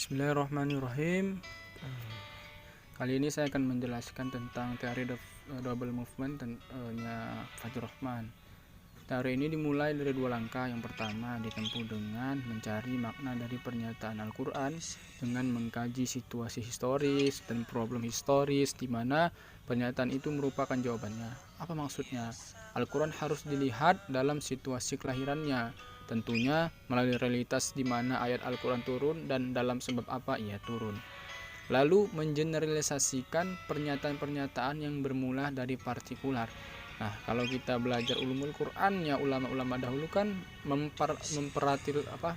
Bismillahirrahmanirrahim. Kali ini saya akan menjelaskan tentang teori double movement nya Fajrul Rahman. Teori ini dimulai dari dua langkah. Yang pertama ditempuh dengan mencari makna dari pernyataan Al-Quran dengan mengkaji situasi historis dan problem historis di mana pernyataan itu merupakan jawabannya. Apa maksudnya? Al-Quran harus dilihat dalam situasi kelahirannya, tentunya melalui realitas di mana ayat Al-Quran turun dan dalam sebab apa ia turun. Lalu mengeneralisasikan pernyataan-pernyataan yang bermula dari partikular. Nah, kalau kita belajar ulumul Quran ya, ulama-ulama dahulu kan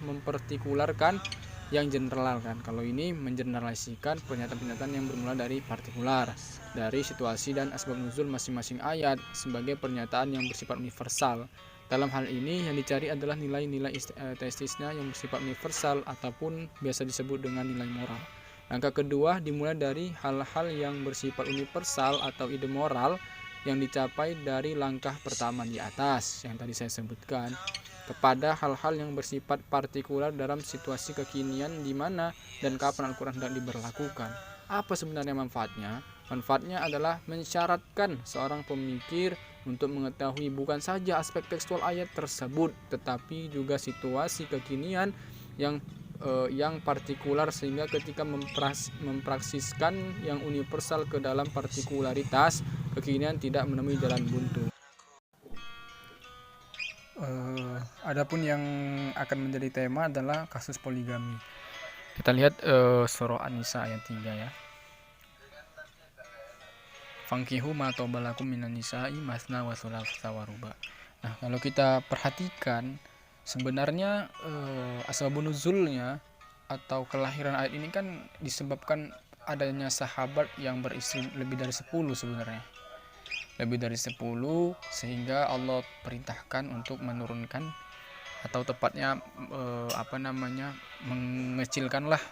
mempertikularkan yang general kan. Kalau ini mengeneralisasikan pernyataan-pernyataan yang bermula dari partikular, dari situasi dan asbab nuzul masing-masing ayat sebagai pernyataan yang bersifat universal. Dalam hal ini yang dicari adalah nilai-nilai testisnya yang bersifat universal ataupun biasa disebut dengan nilai moral. Langkah kedua dimulai dari hal-hal yang bersifat universal atau ide moral yang dicapai dari langkah pertama di atas yang tadi saya sebutkan, kepada hal-hal yang bersifat partikular dalam situasi kekinian di mana dan kapan Al-Quran hendak diberlakukan. Apa sebenarnya manfaatnya? Manfaatnya adalah mensyaratkan seorang pemikir untuk mengetahui bukan saja aspek tekstual ayat tersebut, tetapi juga situasi kekinian yang partikular, sehingga ketika mempraksiskan yang universal ke dalam partikularitas kekinian tidak menemui jalan buntu. Adapun yang akan menjadi tema adalah kasus poligami. Kita lihat surah An-Nisa ayat 3 ya. Fankihu ma tobalakum minan nisa'i masna wa thulatha wa ruba. Nah, kalau kita perhatikan sebenarnya asbabun nuzulnya atau kelahiran ayat ini kan disebabkan adanya sahabat yang beristri lebih dari 10 sebenarnya. Lebih dari 10 sehingga Allah perintahkan untuk menurunkan atau tepatnya mengecilkanlah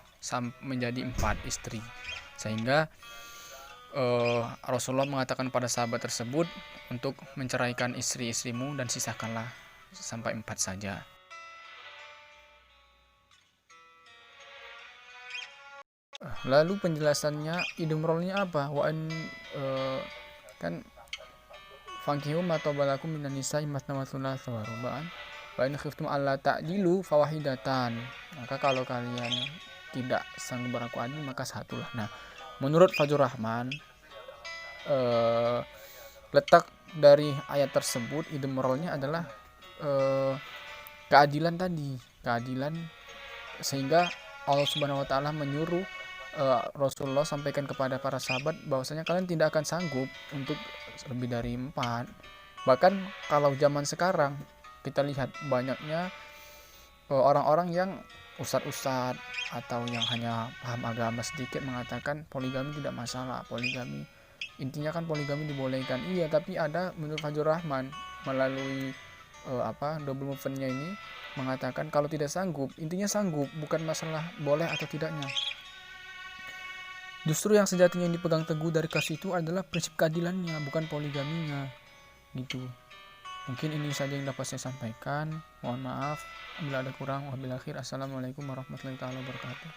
menjadi 4 istri. Sehingga Rasulullah mengatakan pada sahabat tersebut untuk menceraikan istri-istrimu dan sisakanlah sampai 4 saja. Lalu penjelasannya idumrolnya apa? Kan fankihu ma tabalakum minan nisa'i masna wa thulatha wa ruba'an wa in khiftum alla ta'dilu fawahidatan. Maka kalau kalian tidak sanggup berlaku adil maka satulah. Nah, menurut Fajrul Rahman, letak dari ayat tersebut ide moralnya adalah keadilan tadi, keadilan, sehingga Allah Subhanahu wa taala menyuruh Rasulullah sampaikan kepada para sahabat bahwasanya kalian tidak akan sanggup untuk lebih dari 4. Bahkan kalau zaman sekarang kita lihat banyaknya orang-orang yang ustadz-ustadz atau yang hanya paham agama sedikit mengatakan poligami tidak masalah. Poligami, intinya kan poligami dibolehkan. Iya, tapi ada menurut Fajrul Rahman melalui double movement-nya ini mengatakan kalau tidak sanggup, intinya sanggup, bukan masalah boleh atau tidaknya. Justru yang sejatinya yang dipegang teguh dari kasus itu adalah prinsip keadilannya, bukan poligaminya, gitu. Mungkin ini saja yang dapat saya sampaikan. Mohon maaf bila ada kurang. Wabillahi taufiq. Assalamualaikum warahmatullahi wabarakatuh.